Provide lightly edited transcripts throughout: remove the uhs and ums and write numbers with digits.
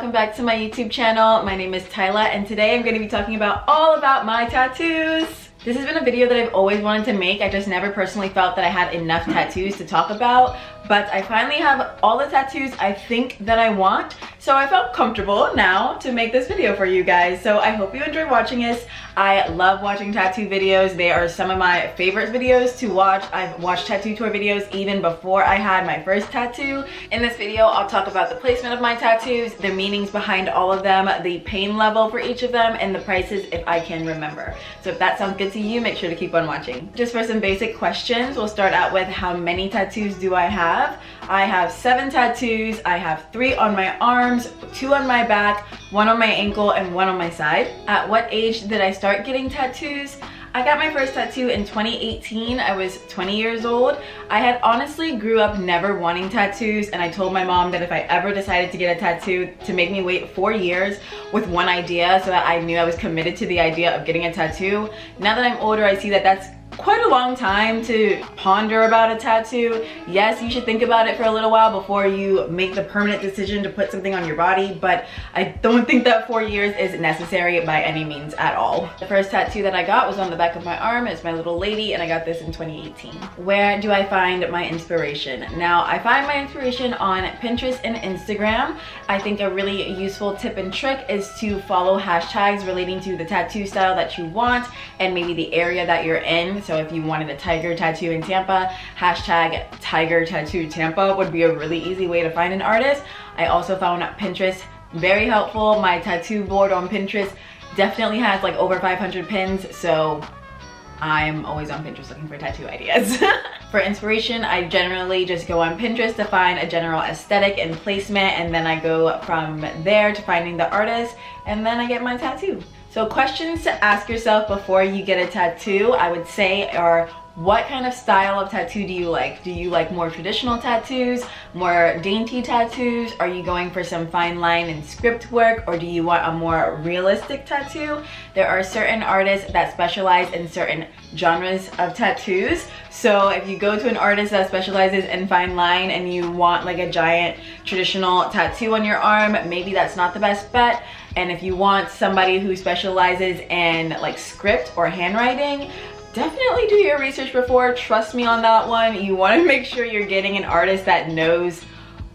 welcome back to my YouTube channel. My name is Tylah and today I'm going to be talking about all about my tattoos. This has been a video that I've always wanted to make. I just never personally felt that I had enough tattoos to talk about, but I finally have all the tattoos I think that I want, so I felt comfortable now to make this video for you guys. So I hope you enjoy watching this. I love watching tattoo videos. They are some of my favorite videos to watch. I've watched tattoo tour videos even before I had my first tattoo. In this video, I'll talk about the placement of my tattoos, the meanings behind all of them, the pain level for each of them, and the prices if I can remember. So if that sounds good to you, make sure to keep on watching. Just for some basic questions, we'll start out with how many tattoos do I have? I have 7 tattoos. I have 3 on my arms, 2 on my back, 1 on my ankle, and 1 on my side. At what age did I start getting tattoos? I got my first tattoo in 2018. I was 20 years old. I had honestly grew up never wanting tattoos, and I told my mom that if I ever decided to get a tattoo, to make me wait 4 years with one idea so that I knew I was committed to the idea of getting a tattoo. Now that I'm older, I see that that's quite a long time to ponder about a tattoo. Yes, you should think about it for a little while before you make the permanent decision to put something on your body, but I don't think that 4 years is necessary by any means at all. The first tattoo that I got was on the back of my arm. It's my little lady, and I got this in 2018. Where do I find my inspiration? Now, I find my inspiration on Pinterest and Instagram. I think a really useful tip and trick is to follow hashtags relating to the tattoo style that you want and maybe the area that you're in. So if you wanted a tiger tattoo in Tampa, hashtag tiger tattoo Tampa would be a really easy way to find an artist. I also found Pinterest very helpful. My tattoo board on Pinterest definitely has like over 500 pins, so I'm always on Pinterest looking for tattoo ideas. For inspiration, I generally just go on Pinterest to find a general aesthetic and placement, and then I go from there to finding the artist, and then I get my tattoo. So questions to ask yourself before you get a tattoo, I would say, are what kind of style of tattoo do you like? Do you like more traditional tattoos, more dainty tattoos? Are you going for some fine line and script work, or do you want a more realistic tattoo? There are certain artists that specialize in certain genres of tattoos. So if you go to an artist that specializes in fine line and you want like a giant traditional tattoo on your arm, maybe that's not the best bet. And if you want somebody who specializes in like script or handwriting, definitely do your research before. Trust me on that one. You want to make sure you're getting an artist that knows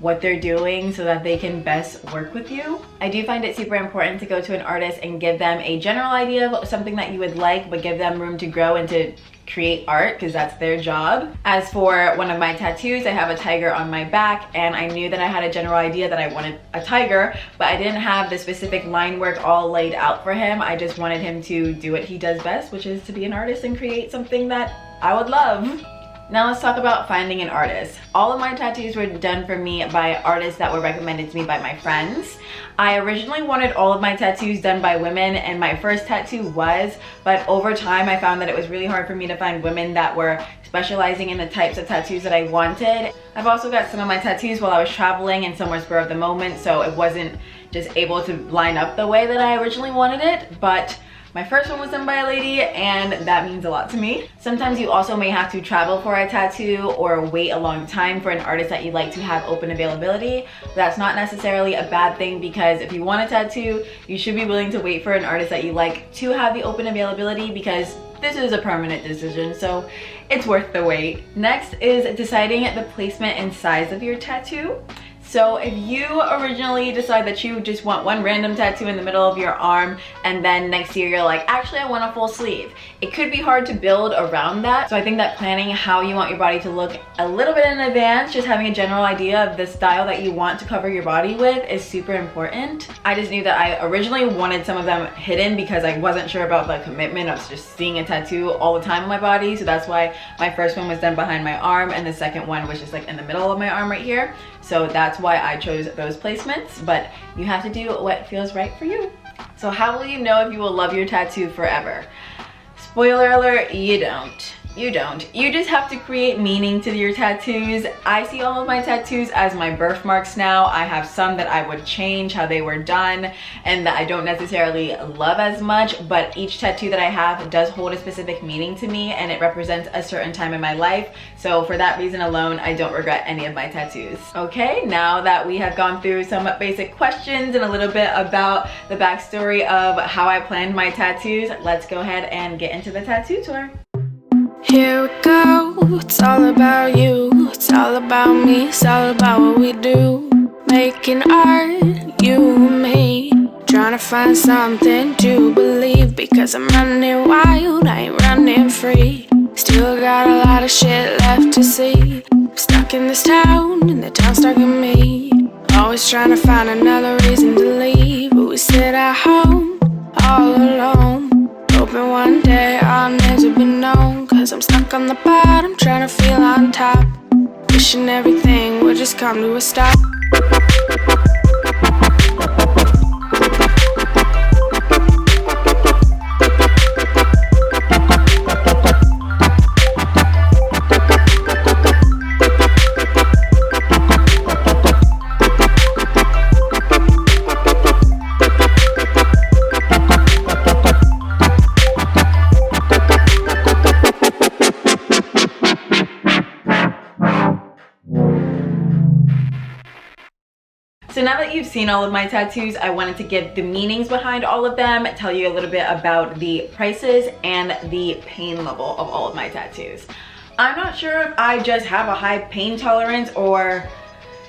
what they're doing so that they can best work with you. I do find it super important to go to an artist and give them a general idea of something that you would like, but give them room to grow and to create art, because that's their job. As for one of my tattoos, I have a tiger on my back, and I knew that I had a general idea that I wanted a tiger, but I didn't have the specific line work all laid out for him. I just wanted him to do what he does best, which is to be an artist and create something that I would love. Now let's talk about finding an artist. All of my tattoos were done for me by artists that were recommended to me by my friends. I originally wanted all of my tattoos done by women, and my first tattoo was, but over time I found that it was really hard for me to find women that were specializing in the types of tattoos that I wanted. I've also got some of my tattoos while I was traveling and some were spur of the moment, so it wasn't just able to line up the way that I originally wanted it, but my first one was done by a lady, and that means a lot to me. Sometimes you also may have to travel for a tattoo or wait a long time for an artist that you like to have open availability. That's not necessarily a bad thing, because if you want a tattoo, you should be willing to wait for an artist that you like to have the open availability, because this is a permanent decision, so it's worth the wait. Next is deciding the placement and size of your tattoo. So if you originally decide that you just want one random tattoo in the middle of your arm, and then next year you're like, actually I want a full sleeve, it could be hard to build around that. So I think that planning how you want your body to look a little bit in advance, just having a general idea of the style that you want to cover your body with, is super important. I just knew that I originally wanted some of them hidden because I wasn't sure about the commitment of just seeing a tattoo all the time on my body. So that's why my first one was done behind my arm, and the second one was just like in the middle of my arm right here. So that's why I chose those placements, but you have to do what feels right for you. So how will you know if you will love your tattoo forever? Spoiler alert, you don't. You don't. You just have to create meaning to your tattoos. I see all of my tattoos as my birthmarks now. I have some that I would change how they were done and that I don't necessarily love as much, but each tattoo that I have does hold a specific meaning to me and it represents a certain time in my life. So for that reason alone, I don't regret any of my tattoos. Okay, now that we have gone through some basic questions and a little bit about the backstory of how I planned my tattoos, let's go ahead and get into the tattoo tour. Here we go, it's all about you, it's all about me, it's all about what we do. Making art, you and me, trying to find something to believe. Because I'm running wild, I ain't running free. Still got a lot of shit left to see. I'm stuck in this town, and the town's stuck in me. Always trying to find another reason to leave, but we sit at home, all alone. Hoping one day our names will be known. Cause I'm stuck on the bottom, trying to feel on top. Wishing everything would just come to a stop. So now that you've seen all of my tattoos, I wanted to give the meanings behind all of them, tell you a little bit about the prices and the pain level of all of my tattoos. I'm not sure if I just have a high pain tolerance or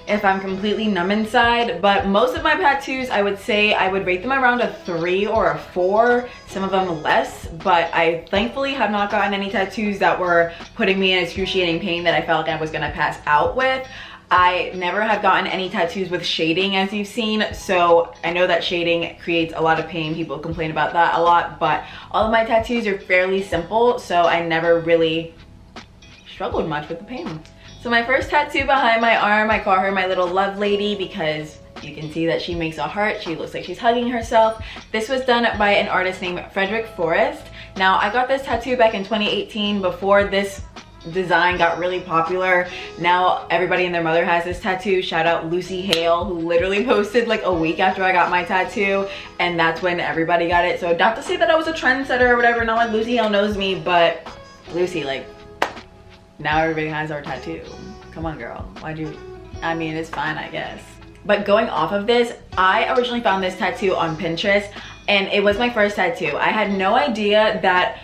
if I'm completely numb inside, but most of my tattoos, I would say I would rate them around a 3 or a 4, some of them less, but I thankfully have not gotten any tattoos that were putting me in excruciating pain that I felt like I was gonna pass out with. I never have gotten any tattoos with shading, as you've seen, so I know that shading creates a lot of pain. People complain about that a lot, but all of my tattoos are fairly simple, so I never really struggled much with the pain. So my first tattoo behind my arm, I call her my little love lady because you can see that she makes a heart. She looks like she's hugging herself. This was done by an artist named Frederick Forrest. Now, I got this tattoo back in 2018 before this design got really popular. Now everybody and their mother has this tattoo. Shout out Lucy Hale, who literally posted like a week after I got my tattoo, and that's when everybody got it. So not to say that I was a trendsetter or whatever, not like Lucy Hale knows me, but Lucy, like, now everybody has our tattoo. Come on, girl. Why'd you? I mean, it's fine, I guess. But going off of this, I originally found this tattoo on Pinterest, and it was my first tattoo. I had no idea that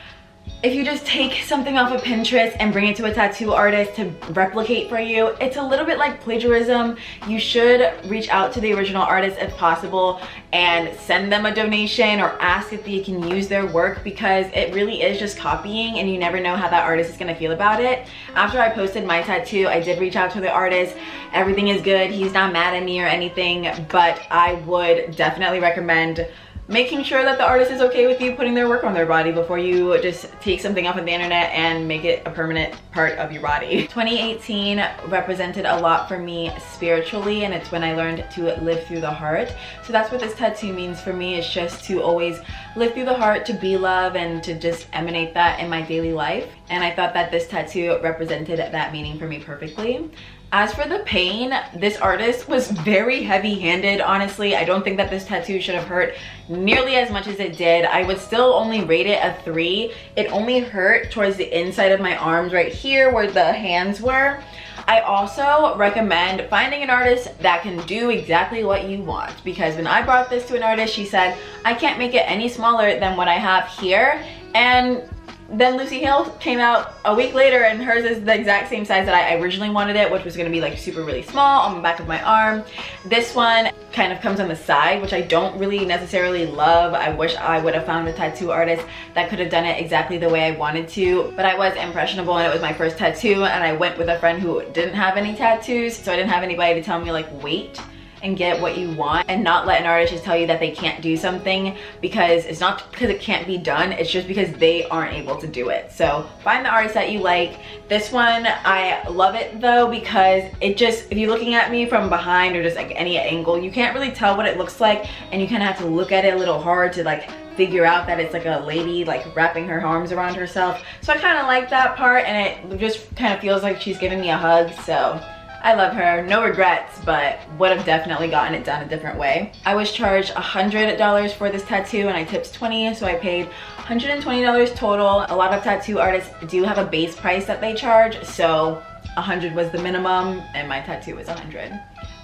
if you just take something off of Pinterest and bring it to a tattoo artist to replicate for you, it's a little bit like plagiarism. You should reach out to the original artist if possible and send them a donation or ask if they can use their work, because it really is just copying and you never know how that artist is gonna feel about it. After I posted my tattoo, I did reach out to the artist. Everything is good. He's not mad at me or anything, but I would definitely recommend making sure that the artist is okay with you putting their work on their body before you just take something off of the internet and make it a permanent part of your body. 2018 represented a lot for me spiritually, and it's when I learned to live through the heart. So that's what this tattoo means for me. It's just to always live through the heart, to be love, and to just emanate that in my daily life. And I thought that this tattoo represented that meaning for me perfectly. As for the pain, this artist was very heavy-handed, honestly. I don't think that this tattoo should have hurt nearly as much as it did. I would still only rate it a 3. It only hurt towards the inside of my arms right here where the hands were. I also recommend finding an artist that can do exactly what you want, because when I brought this to an artist, she said, I can't make it any smaller than what I have here. And then Lucy Hale came out a week later and hers is the exact same size that I originally wanted it, which was going to be like super really small on the back of my arm. This one kind of comes on the side, which I don't really necessarily love. I wish I would have found a tattoo artist that could have done it exactly the way I wanted to, but I was impressionable and it was my first tattoo, and I went with a friend who didn't have any tattoos, so I didn't have anybody to tell me like wait and get what you want, and not let an artist just tell you that they can't do something, because it's not because it can't be done, it's just because they aren't able to do it. So find the artist that you like. This one, I love it though, because it just, if you're looking at me from behind or just like any angle, you can't really tell what it looks like, and you kind of have to look at it a little hard to like figure out that it's like a lady like wrapping her arms around herself. So I kind of like that part, and it just kind of feels like she's giving me a hug. So I love her, no regrets, but would have definitely gotten it done a different way. I was charged $100 for this tattoo and I tipped 20, so I paid $120 total. A lot of tattoo artists do have a base price that they charge, so 100 was the minimum and my tattoo was 100.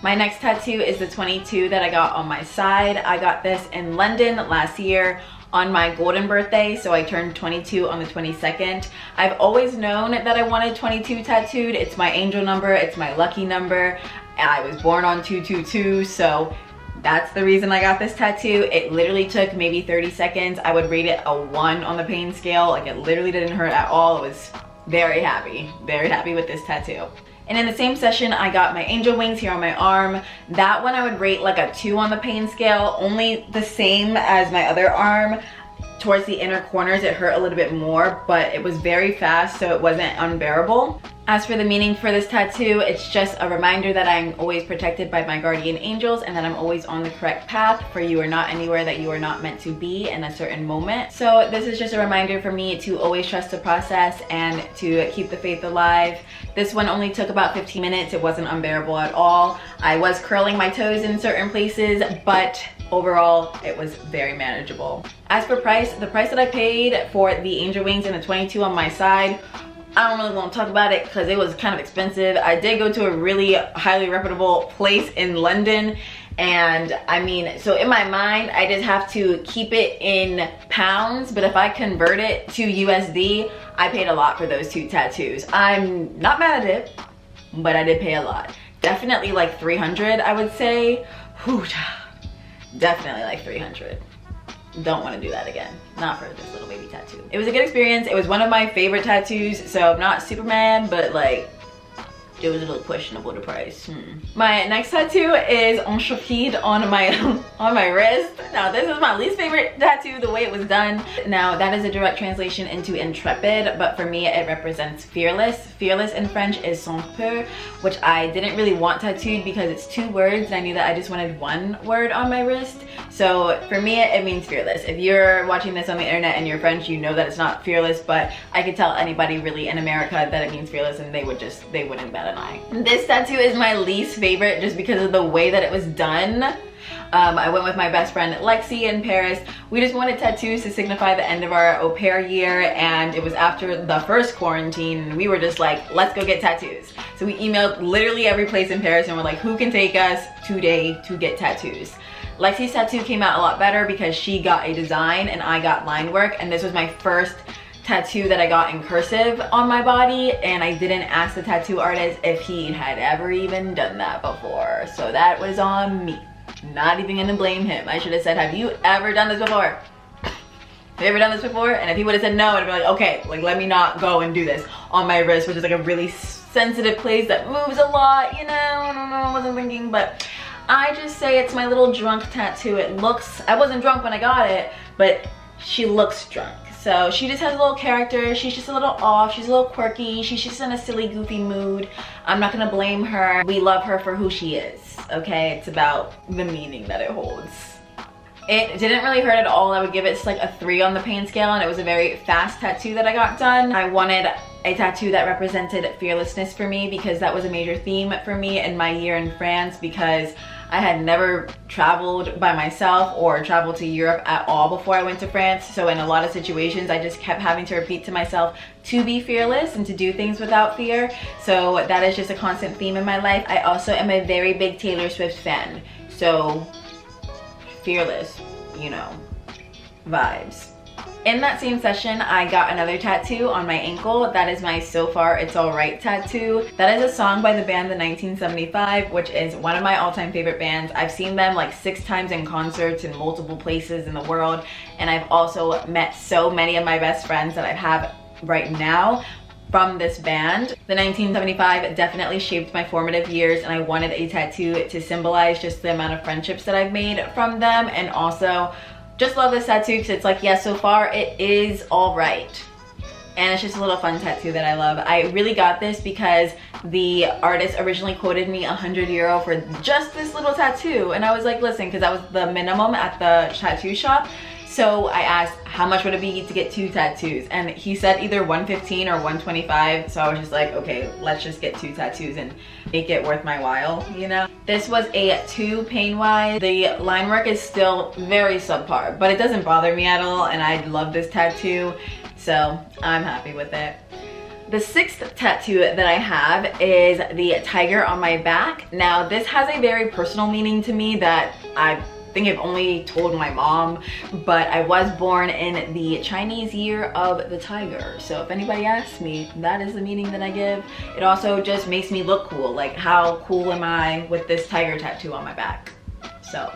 My next tattoo is the 22 that I got on my side. I got this in London last year on my golden birthday, so I turned 22 on the 22nd. I've always known that I wanted 22 tattooed. It's my angel number, it's my lucky number. I was born on 222, so that's the reason I got this tattoo. It literally took maybe 30 seconds. I would rate it a 1 on the pain scale. Like, it literally didn't hurt at all. I was very happy with this tattoo. And in the same session, I got my angel wings here on my arm. That one I would rate like a 2 on the pain scale, only the same as my other arm. Towards the inner corners, it hurt a little bit more, but it was very fast, so it wasn't unbearable. As for the meaning for this tattoo, it's just a reminder that I'm always protected by my guardian angels and that I'm always on the correct path, for you are not anywhere that you are not meant to be in a certain moment. So this is just a reminder for me to always trust the process and to keep the faith alive. This one only took about 15 minutes. It wasn't unbearable at all. I was curling my toes in certain places, but overall it was very manageable. As for price, the price that I paid for the angel wings and the 22 on my side, I don't really want to talk about it because it was kind of expensive. I did go to a really highly reputable place in London, and I mean, so in my mind I just have to keep it in pounds, but if I convert it to USD, I paid a lot for those 2 tattoos. I'm not mad at it, but I did pay a lot. Definitely like 300, I would say. Whew, definitely like 300. Don't want to do that again. Not for this little baby tattoo. It was a good experience. It was one of my favorite tattoos, so I'm not super mad, but like, it was a little questionable, the price. My next tattoo is Intrépide on my wrist. Now this is my least favorite tattoo, the way it was done. Now that is a direct translation into intrepid, but for me it represents fearless. Fearless in French is sans peur, which I didn't really want tattooed because it's 2 words and I knew that I just wanted 1 word on my wrist. So for me it means fearless. If you're watching this on the internet and you're French, you know that it's not fearless, but I could tell anybody really in America that it means fearless and they wouldn't bat an eye. This tattoo is my least favorite just because of the way that it was done. I went with my best friend Lexi in Paris. We just wanted tattoos to signify the end of our au pair year, and it was after the first quarantine and we were just like, let's go get tattoos. So we emailed literally every place in Paris and we're like, who can take us today to get tattoos? Lexi's tattoo came out a lot better because she got a design and I got line work, and this was my first tattoo that I got in cursive on my body, and I didn't ask the tattoo artist if he had ever even done that before, so that was on me. Not even gonna blame him. I should have said, have you ever done this before? Have you ever done this before? And if he would have said no, I'd be like, okay, like let me not go and do this on my wrist, which is like a really sensitive place that moves a lot, you know. I don't know, I wasn't thinking, but I just say it's my little drunk tattoo. It looks, I wasn't drunk when I got it, but she looks drunk. So she just has a little character. She's just a little off. She's a little quirky. She's just in a silly, goofy mood. I'm not gonna blame her. We love her for who she is, okay? It's about the meaning that it holds. It didn't really hurt at all. I would give it like a 3 on the pain scale, and it was a very fast tattoo that I got done. I wanted a tattoo that represented fearlessness for me because that was a major theme for me in my year in France, because I had never traveled by myself or traveled to Europe at all before I went to France. So in a lot of situations, I just kept having to repeat to myself to be fearless and to do things without fear. So that is just a constant theme in my life. I also am a very big Taylor Swift fan. So fearless, you know, vibes. In that same session, I got another tattoo on my ankle. That is my So Far It's Alright tattoo. That is a song by the band The 1975, which is one of my all-time favorite bands. I've seen them like 6 times in concerts in multiple places in the world, and I've also met so many of my best friends that I have right now from this band. The 1975 definitely shaped my formative years, and I wanted a tattoo to symbolize just the amount of friendships that I've made from them, and also just love this tattoo because it's like, yeah, so far it is all right. And it's just a little fun tattoo that I love. I really got this because the artist originally quoted me €100 for just this little tattoo, and I was like, listen, because that was the minimum at the tattoo shop. So I asked how much would it be to get 2 tattoos, and he said either $115 or $125. So I was just like, okay, let's just get 2 tattoos and make it worth my while, you know? This was a 2 pain wise. The line work is still very subpar, but it doesn't bother me at all, and I love this tattoo, so I'm happy with it. The 6th tattoo that I have is the tiger on my back. Now this has a very personal meaning to me that I think I've only told my mom, but I was born in the Chinese year of the tiger. So if anybody asks me, that is the meaning that I give. It also just makes me look cool. Like, how cool am I with this tiger tattoo on my back? So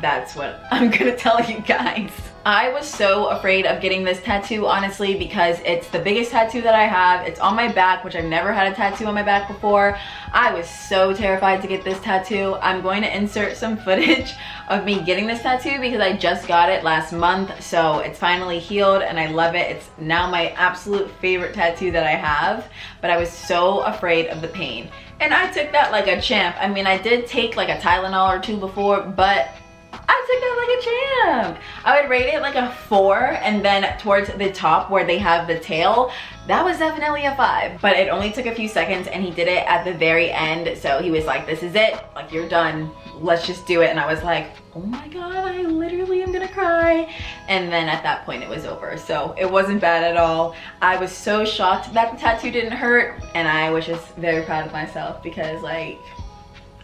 that's what I'm gonna tell you guys. I was so afraid of getting this tattoo, honestly, because it's the biggest tattoo that I have. It's on my back, which I've never had a tattoo on my back before. I was so terrified to get this tattoo. I'm going to insert some footage of me getting this tattoo because I just got it last month, so it's finally healed and I love it. It's now my absolute favorite tattoo that I have, but I was so afraid of the pain. And I took that like a champ. I mean, I did take like a Tylenol or 2 before, but I took that like a champ. I would rate it like a 4, and then towards the top where they have the tail, that was definitely a 5. But it only took a few seconds and he did it at the very end. So he was like, this is it, like, you're done, let's just do it. And I was like, oh my god, I literally am gonna cry. And then at that point it was over. So it wasn't bad at all. I was so shocked that the tattoo didn't hurt, and I was just very proud of myself because, like,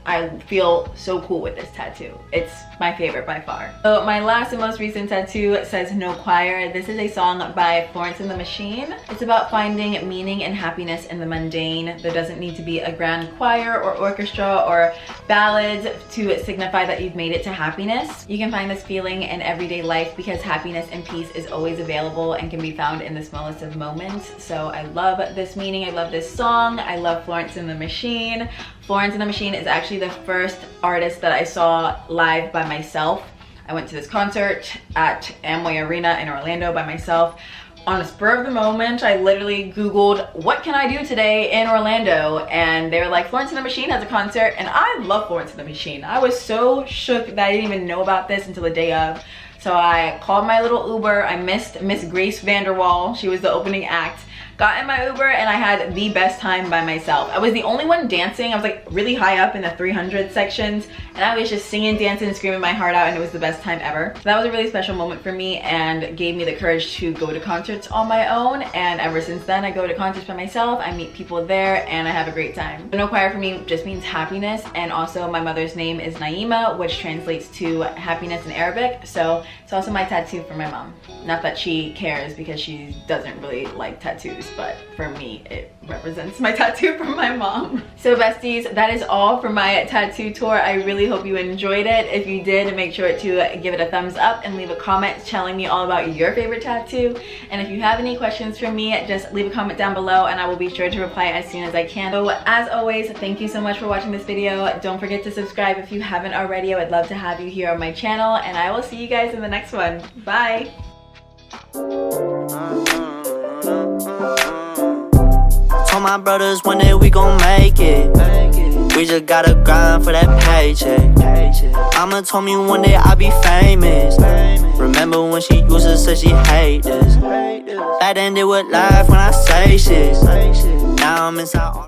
I feel so cool with this tattoo. It's my favorite by far. So my last and most recent tattoo says No Choir. This is a song by Florence and the Machine. It's about finding meaning and happiness in the mundane. There doesn't need to be a grand choir or orchestra or ballads to signify that you've made it to happiness. You can find this feeling in everyday life because happiness and peace is always available and can be found in the smallest of moments. So I love this meaning. I love this song. I love Florence and the Machine. Florence and the Machine is actually the first artist that I saw live by myself. I went to this concert at Amway Arena in Orlando by myself. On a spur of the moment, I literally Googled, what can I do today in Orlando? And they were like, Florence and the Machine has a concert, and I love Florence and the Machine. I was so shook that I didn't even know about this until the day of. So I called my little Uber. I missed Miss Grace Vanderwall. She was the opening act. Got in my Uber and I had the best time by myself. I was the only one dancing. I was like really high up in the 300 sections, and I was just singing, dancing, screaming my heart out, and it was the best time ever. So that was a really special moment for me and gave me the courage to go to concerts on my own. And ever since then, I go to concerts by myself. I meet people there and I have a great time. No Choir for me just means happiness, and also my mother's name is Naima, which translates to happiness in Arabic. So it's also my tattoo for my mom. Not that she cares because she doesn't really like tattoos, but for me it represents my tattoo from my mom. So besties, that is all for my tattoo tour. I really hope you enjoyed it. If you did, make sure to give it a thumbs up and leave a comment telling me all about your favorite tattoo. And if you have any questions for me, just leave a comment down below and I will be sure to reply as soon as I can. So as always, thank you so much for watching this video. Don't forget to subscribe if you haven't already. I would love to have you here on my channel, and I will see you guys in the next one. Bye. Told my brothers one day we gon' make it. We just gotta grind for that paycheck. Mama told me one day I'll be famous. Remember when she used to say she hate this? Back then they would laugh when I say shit. Now I'm inside.